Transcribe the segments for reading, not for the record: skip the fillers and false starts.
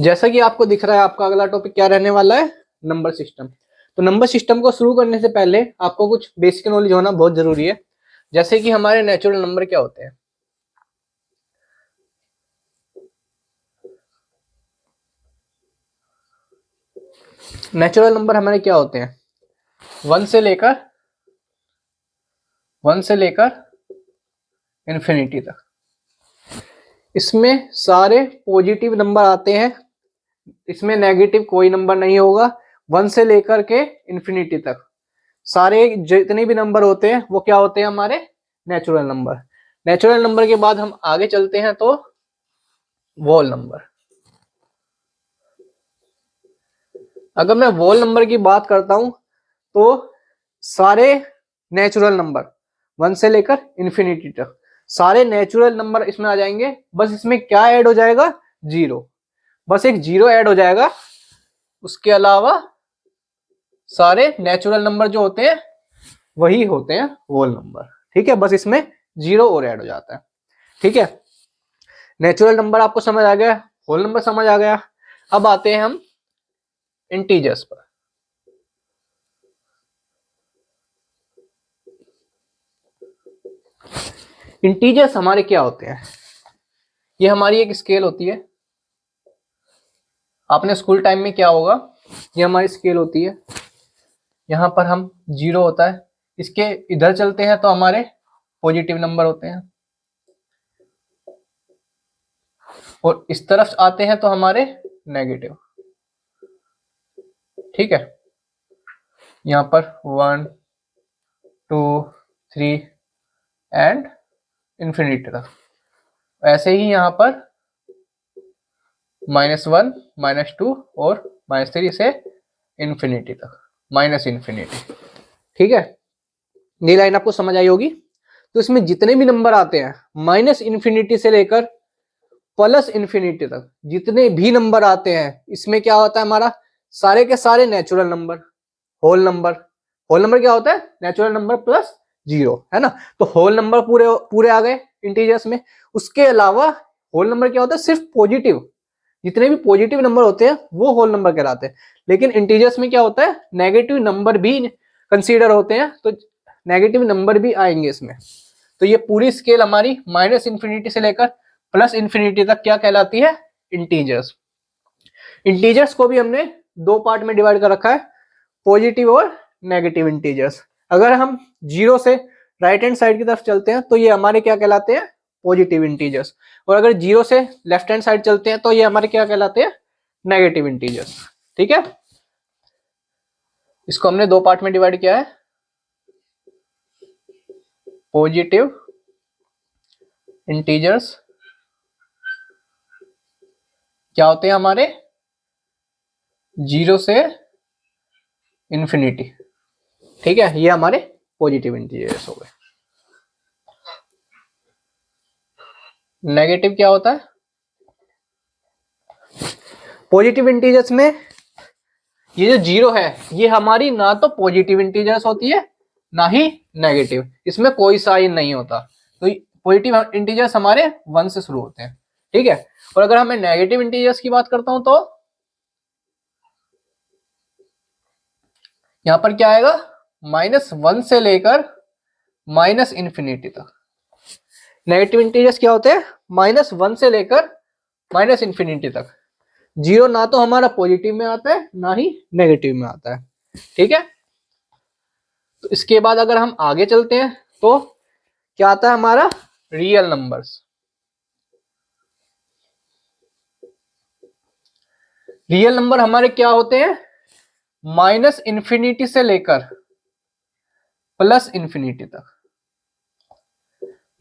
जैसा कि आपको दिख रहा है, आपका अगला टॉपिक क्या रहने वाला है, नंबर सिस्टम। तो नंबर सिस्टम को शुरू करने से पहले आपको कुछ बेसिक नॉलेज होना बहुत जरूरी है। जैसे कि हमारे नेचुरल नंबर क्या होते हैं। नेचुरल नंबर हमारे क्या होते हैं, वन से लेकर इन्फिनिटी तक। इसमें सारे पॉजिटिव नंबर आते हैं, इसमें नेगेटिव कोई नंबर नहीं होगा। वन से लेकर के इन्फिनिटी तक सारे जितने भी नंबर होते हैं वो क्या होते हैं, हमारे नेचुरल नंबर। नेचुरल नंबर के बाद हम आगे चलते हैं तो वोल नंबर। अगर मैं वोल नंबर की बात करता हूं तो सारे नेचुरल नंबर वन से लेकर इन्फिनिटी तक सारे नेचुरल नंबर इसमें आ जाएंगे। बस इसमें क्या ऐड हो जाएगा, जीरो। बस एक जीरो ऐड हो जाएगा, उसके अलावा सारे नेचुरल नंबर जो होते हैं वही होते हैं होल नंबर। ठीक है, बस इसमें जीरो और ऐड हो जाता है। ठीक है, नेचुरल नंबर आपको समझ आ गया, होल नंबर समझ आ गया। अब आते हैं हम इंटीजर्स पर। इंटीजर्स हमारे क्या होते हैं, ये हमारी एक स्केल होती है। आपने स्कूल टाइम में क्या होगा, ये हमारी स्केल होती है। यहां पर हम जीरो होता है, इसके इधर चलते हैं तो हमारे पॉजिटिव नंबर होते हैं, और इस तरफ आते हैं तो हमारे नेगेटिव। ठीक है, यहां पर 1 2 3 एंड इन्फिनिटी तक। ऐसे ही यहां पर -1 -2 और -3 से इन्फिनिटी तक, माइनस इन्फिनिटी। ठीक है, ये लाइन आपको समझ आई होगी। तो इसमें जितने भी नंबर आते हैं माइनस इन्फिनिटी से लेकर प्लस इन्फिनिटी तक, जितने भी नंबर आते हैं इसमें क्या होता है, हमारा सारे के सारे natural number, whole number. Whole number क्या होता है, नेचुरल नंबर प्लस जीरो, है ना। तो होल नंबर पूरे पूरे आ गए इंटीजर्स में। उसके अलावा होल नंबर क्या होता है, सिर्फ पॉजिटिव, जितने भी पॉजिटिव नंबर होते हैं वो होल नंबर कहलाते हैं। लेकिन इंटीजर्स में क्या होता है, नेगेटिव नंबर भी कंसीडर होते हैं, तो नेगेटिव नंबर भी आएंगे इसमें। तो ये पूरी स्केल हमारी माइनस इन्फिनिटी से लेकर प्लस इन्फिनिटी तक क्या कहलाती है, इंटीजर्स। इंटीजर्स को भी हमने दो पार्ट में डिवाइड कर रखा है, पॉजिटिव और नेगेटिव इंटीजर्स। अगर हम जीरो से राइट हैंड साइड की तरफ चलते हैं तो ये हमारे क्या कहलाते हैं, पॉजिटिव इंटीजर्स। और अगर जीरो से लेफ्ट हैंड साइड चलते हैं तो ये हमारे क्या कहलाते हैं, नेगेटिव इंटीजर्स। ठीक है, इसको हमने दो पार्ट में डिवाइड किया है, पॉजिटिव इंटीजर्स क्या होते हैं हमारे, जीरो से इन्फिनिटी। ठीक है, ये हमारे पॉजिटिव इंटीजर्स हो गए। नेगेटिव क्या होता है, पॉजिटिव इंटीजर्स में ये जो जीरो है ये हमारी ना तो पॉजिटिव इंटीजर्स होती है ना ही नेगेटिव, इसमें कोई साइन नहीं होता। तो पॉजिटिव इंटीजर्स हमारे वन से शुरू होते हैं। ठीक है, और अगर हमें नेगेटिव इंटीजर्स की बात करता हूं तो यहां पर क्या आएगा, -1 से लेकर माइनस इन्फिनिटी तक। नेगेटिव इंटीजर्स क्या होते हैं, -1 से लेकर माइनस इन्फिनिटी तक। जीरो ना तो हमारा पॉजिटिव में आता है ना ही नेगेटिव में आता है। ठीक है, तो इसके बाद अगर हम आगे चलते हैं तो क्या आता है हमारा, रियल नंबर्स। रियल नंबर हमारे क्या होते हैं, माइनस इन्फिनिटी से लेकर प्लस इन्फिनिटी तक।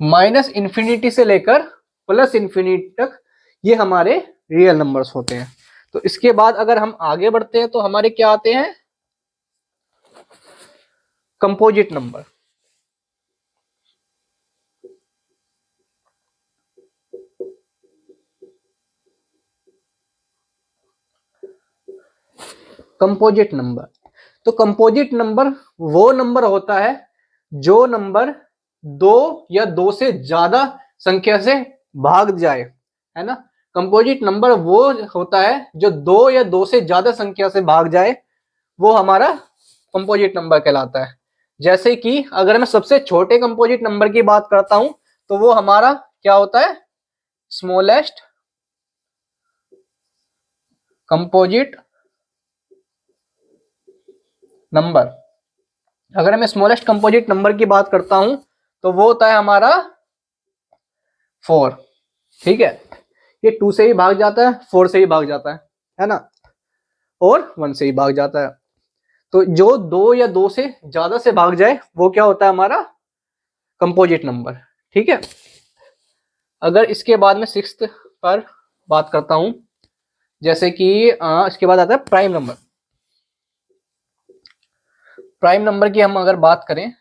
माइनस इन्फिनिटी से लेकर प्लस इन्फिनिटी तक ये हमारे रियल नंबर्स होते हैं। तो इसके बाद अगर हम आगे बढ़ते हैं तो हमारे क्या आते हैं, कंपोजिट नंबर। कंपोजिट नंबर, तो कंपोजिट नंबर वो नंबर होता है जो नंबर दो या दो से ज्यादा संख्या से भाग जाए, है ना। कंपोजिट नंबर वो होता है जो 2 या 2 से ज्यादा संख्या से भाग जाए, वो हमारा कंपोजिट नंबर कहलाता है। जैसे कि अगर मैं सबसे छोटे कंपोजिट नंबर की बात करता हूं तो वो हमारा क्या होता है, स्मॉलेस्ट कंपोजिट नंबर। अगर मैं स्मॉलेस्ट कंपोजिट नंबर की बात करता हूं तो वो होता है हमारा 4। ठीक है, ये 2 से भी भाग जाता है, 4 से भी भाग जाता है ना, और 1 से भी भाग जाता है। तो जो 2 या 2 से ज्यादा से भाग जाए वो क्या होता है, हमारा कंपोजिट नंबर। ठीक है, अगर इसके बाद में 6th पर बात करता हूं, जैसे कि इसके बाद आता है प्राइम नंबर। प्राइम नंबर की हम अगर बात करें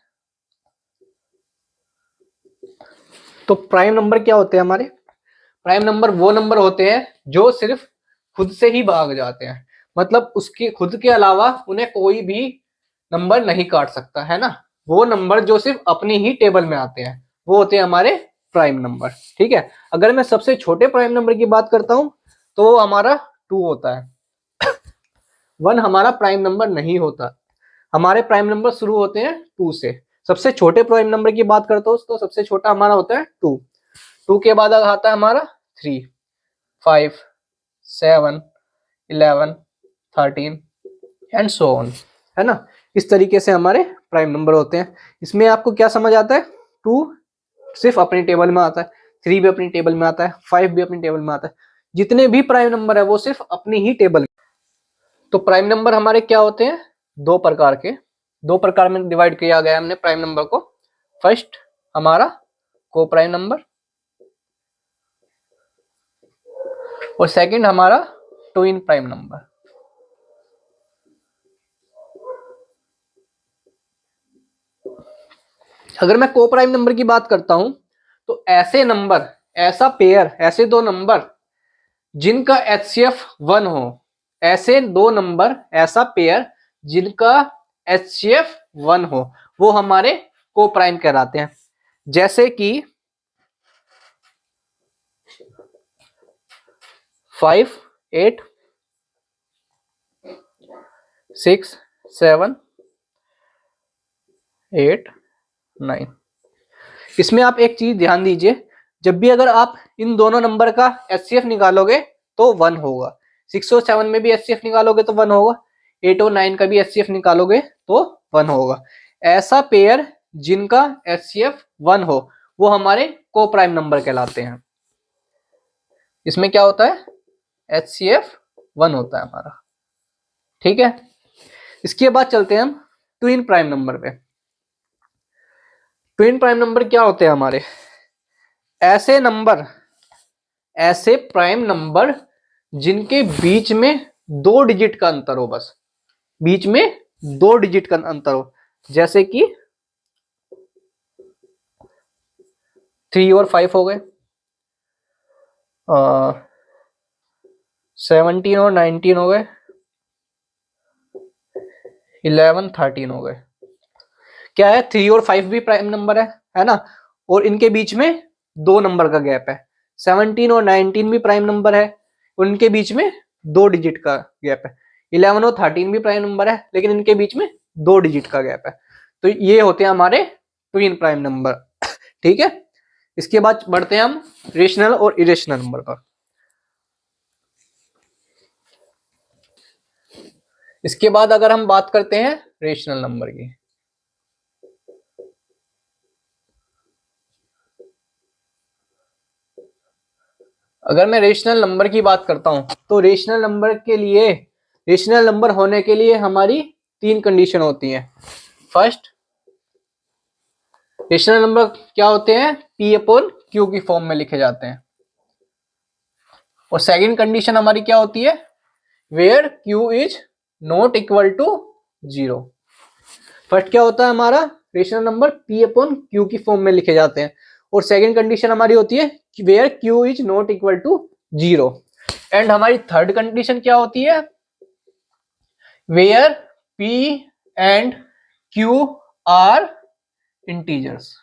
तो प्राइम नंबर क्या होते हैं हमारे, प्राइम नंबर वो नंबर होते हैं जो सिर्फ खुद से ही भाग जाते हैं, मतलब उसके खुद के अलावा उन्हें कोई भी नंबर नहीं काट सकता, है ना। वो नंबर जो सिर्फ अपनी ही टेबल में आते हैं वो होते हैं हमारे प्राइम नंबर। ठीक है, अगर मैं सबसे छोटे प्राइम नंबर की बात करता हूं तो हमारा 2 होता है। 1 हमारा प्राइम नंबर नहीं होता, हमारे प्राइम नंबर शुरू होते हैं 2 से। सबसे छोटे प्राइम नंबर की बात करता हूं तो सबसे छोटा हमारा होता है 2। 2 के बाद आता है हमारा 3, 5, 7, 11, 13 एंड सो ऑन, है ना। इस तरीके से हमारे प्राइम नंबर होते हैं। इसमें आपको क्या समझ आता है, 2 सिर्फ अपनी टेबल में आता है, 3 भी अपनी टेबल में आता है, 5 भी अपनी टेबल में आता है। जितने भी प्राइम नंबर है वो सिर्फ अपनी ही टेबल में। तो प्राइम नंबर हमारे क्या होते हैं, 2 प्रकार के, 2 प्रकार में डिवाइड किया गया हमने प्राइम नंबर को। फर्स्ट हमारा को प्राइम नंबर, और सेकंड हमारा ट्विन प्राइम नंबर। अगर मैं को प्राइम नंबर की बात करता हूं तो ऐसे नंबर, ऐसा पेयर, ऐसे 2 नंबर जिनका HCF 1 हो, ऐसे 2 नंबर, ऐसा पेयर जिनका HCF 1 हो, वो हमारे को प्राइम कहलाते हैं। जैसे कि 5, 8, 6, 7, 8, 9। इसमें आप एक चीज ध्यान दीजिए, जब भी अगर आप इन दोनों नंबर का HCF निकालोगे तो 1 होगा। 6 और 7 में भी HCF निकालोगे तो 1 होगा, 8 और 9 का भी HCF निकालोगे तो 1 होगा। ऐसा पेयर जिनका HCF 1 हो वो हमारे को प्राइम नंबर कहलाते हैं। इसमें क्या होता है, HCF 1 होता है हमारा। ठीक है, इसके बाद चलते हैं हम ट्विन प्राइम नंबर पे। ट्विन प्राइम नंबर क्या होते हैं हमारे, ऐसे नंबर, ऐसे प्राइम नंबर जिनके बीच में 2 डिजिट का अंतर हो, बस बीच में 2 डिजिट का अंतर हो। जैसे कि 3 और 5 हो गए, 17 और 19 हो गए, 11, 13 हो गए। क्या है, 3 और 5 भी प्राइम नंबर है ना, और इनके बीच में 2 नंबर का गैप है। 17 और 19 भी प्राइम नंबर है, उनके बीच में 2 डिजिट का गैप है। 11 और 13 भी प्राइम नंबर है, लेकिन इनके बीच में 2 डिजिट का गैप है। तो ये होते हैं हमारे ट्विन प्राइम नंबर। ठीक है, इसके बाद बढ़ते हैं हम रेशनल और इरेशनल नंबर पर। इसके बाद अगर हम बात करते हैं रेशनल नंबर की, अगर मैं रेशनल नंबर की बात करता हूं तो रेशनल नंबर के लिए, रेशनल नंबर होने के लिए हमारी 3 कंडीशन होती हैं। फर्स्ट, रेशनल नंबर क्या होते हैं, P अपॉन Q की फॉर्म में लिखे जाते हैं। और सेकंड कंडीशन हमारी क्या होती है, where Q is not equal to 0। First क्या होता है हमारा, rational number P upon Q की फॉर्म में लिखे जाते हैं, और सेकंड कंडीशन हमारी होती है where Q is not equal to 0। And हमारी थर्ड कंडीशन क्या होती है, where P and Q are integers.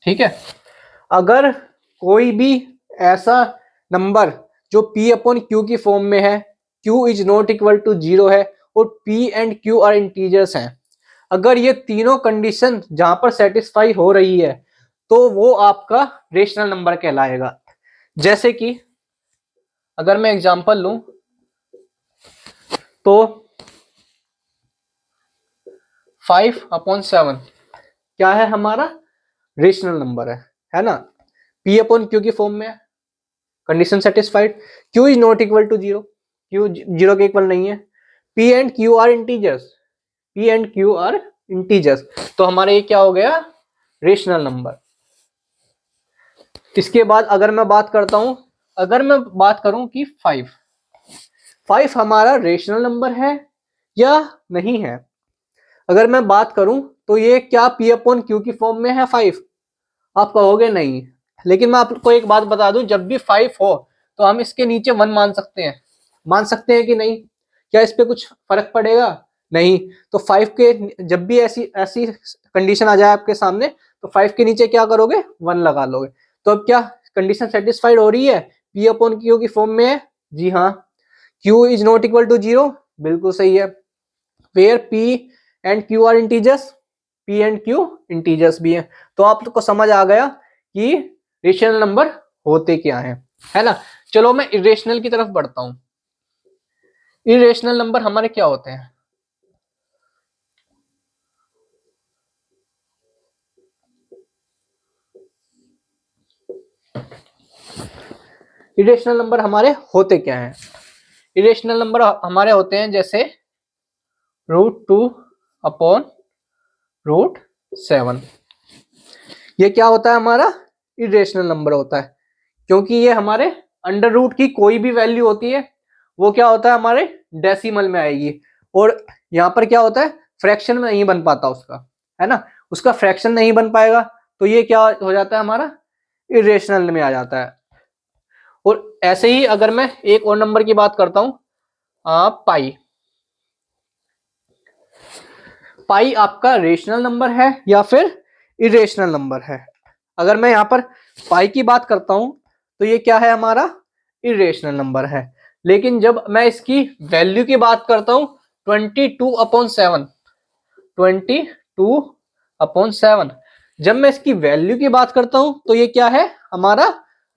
ठीक है, अगर कोई भी ऐसा नंबर जो P अपॉन Q की फॉर्म में है, Q is not equal to 0 है और P and Q are integers हैं, अगर ये तीनों कंडीशन जहां पर सेटिस्फाई हो रही है तो वो आपका रेशनल नंबर कहलाएगा। जैसे कि अगर मैं एग्जांपल लूं तो 5/7 क्या है हमारा रेशनल नंबर है ना, P अपॉन Q की फॉर्म में, condition satisfied, Q is not equal to 0, Q 0 के इक्वल नहीं है, P and Q are integers, P and Q are integers, तो हमारे ये क्या हो गया रेशनल नंबर। इसके बाद अगर मैं बात करता हूं, अगर मैं बात करूं कि 5 हमारा रेशनल नंबर है या नहीं है, अगर मैं बात करूं तो ये क्या P अपॉन Q की फॉर्म में है 5, आप कहोगे नहीं, लेकिन मैं आपको एक बात बता दूं, जब भी 5 हो तो हम इसके नीचे 1 मान सकते हैं कि नहीं, क्या इस पे कुछ फर्क पड़ेगा, नहीं। तो 5 के जब भी ऐसी ऐसी कंडीशन आ जाए आपके सामने तो 5 के नीचे क्या करोगे 1 लगा लोगे। तो अब क्या कंडीशन सेटिस्फाइड हो रही है, P अपॉन Q की फॉर्म में है, जी हाँ। Q is not equal to 0, बिल्कुल सही है। Where P and Q are integers, P and Q integers भी है। तो आप लोग को समझ आ गया कि रेशनल नंबर होते क्या है ना। चलो मैं इरेशनल की तरफ बढ़ता हूं। इरेशनल नंबर हमारे क्या होते हैं, इरेशनल नंबर हमारे होते क्या हैं, इरेशनल नंबर हमारे होते हैं जैसे √2 अपॉन √7, ये क्या होता है हमारा इरेशनल नंबर होता है, क्योंकि ये हमारे अंडर रूट की कोई भी वैल्यू होती है वो क्या होता है हमारे डेसिमल में आएगी, और यहाँ पर क्या होता है फ्रैक्शन में नहीं बन पाता उसका, है ना, उसका फ्रैक्शन नहीं बन पाएगा, तो ये क्या हो जाता है हमारा इरेशनल में आ जाता है। और ऐसे ही अगर मैं एक और नंबर की बात करता हूं, पाई आपका रेशनल नंबर है या फिर इरेशनल नंबर है। अगर मैं यहाँ पर पाई की बात करता हूं तो ये क्या है हमारा इरेशनल नंबर है, लेकिन जब मैं इसकी वैल्यू की बात करता हूं 22/7, 22/7, जब मैं इसकी वैल्यू की बात करता हूं तो ये क्या है हमारा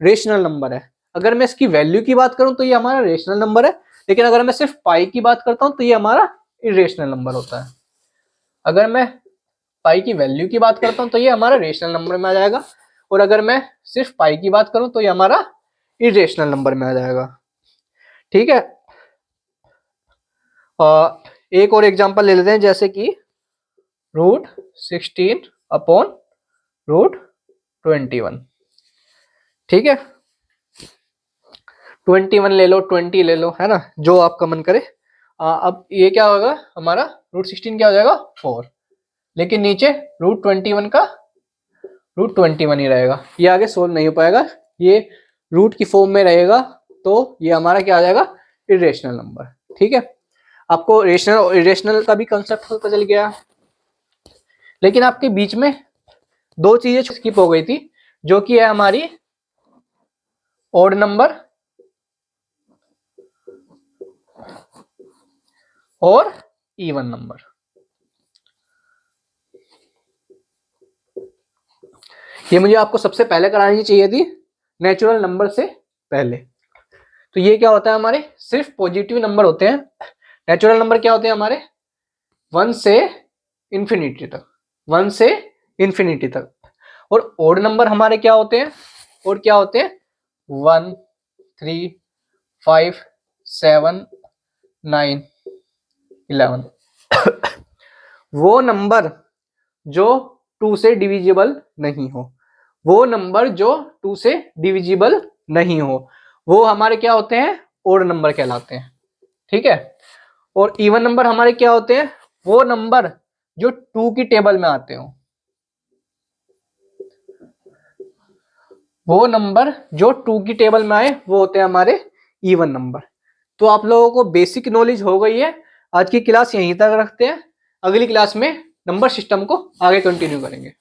रेशनल नंबर है। अगर मैं इसकी वैल्यू की बात करूं तो ये हमारा रेशनल नंबर है, लेकिन अगर मैं सिर्फ पाई की बात करता हूं तो ये हमारा इरेशनल नंबर होता है। अगर मैं पाई की वैल्यू की बात करता हूं तो ये हमारा रेशनल नंबर में आ जाएगा, और अगर मैं सिर्फ पाई की बात करूं तो ये हमारा इरेशनल नंबर में आ जाएगा। ठीक है, एक और एग्जांपल ले लेते हैं, जैसे कि √16/√21, ठीक है, 21 ले लो 20 ले लो, है ना, जो आपका मन करे। अब ये क्या होगा हमारा √16 क्या हो जाएगा 4, लेकिन नीचे √21 का √21 ही रहेगा, ये आगे सोल्व नहीं हो पाएगा, ये रूट की फॉर्म में रहेगा, तो ये हमारा क्या आ जाएगा इरेशनल नंबर। ठीक है, आपको रेशनल और इरेशनल का भी कंसेप्ट पता चल गया, लेकिन आपके बीच में दो चीजें स्किप हो गई थी, जो कि है हमारी ऑड नंबर और इवन नंबर। ये मुझे आपको सबसे पहले करानी चाहिए थी नेचुरल नंबर से पहले। तो ये क्या होता है हमारे सिर्फ पॉजिटिव नंबर होते हैं। नेचुरल नंबर क्या होते हैं हमारे 1 से इंफिनिटी तक, 1 से इंफिनिटी तक। और ऑड नंबर हमारे क्या होते हैं, और क्या होते हैं 1 3 5 7 9 11 वो नंबर जो 2 से डिविजिबल नहीं हो, वो नंबर जो 2 से डिविजिबल नहीं हो, वो हमारे क्या होते हैं ऑड नंबर कहलाते हैं। ठीक है, और इवन नंबर हमारे क्या होते हैं, वो नंबर जो 2 की टेबल में आते हो, वो नंबर जो 2 की टेबल में आए वो होते हैं हमारे इवन नंबर। तो आप लोगों को बेसिक नॉलेज हो गई है। आज की क्लास यहीं तक रखते हैं, अगली क्लास में नंबर सिस्टम को आगे कंटिन्यू करेंगे।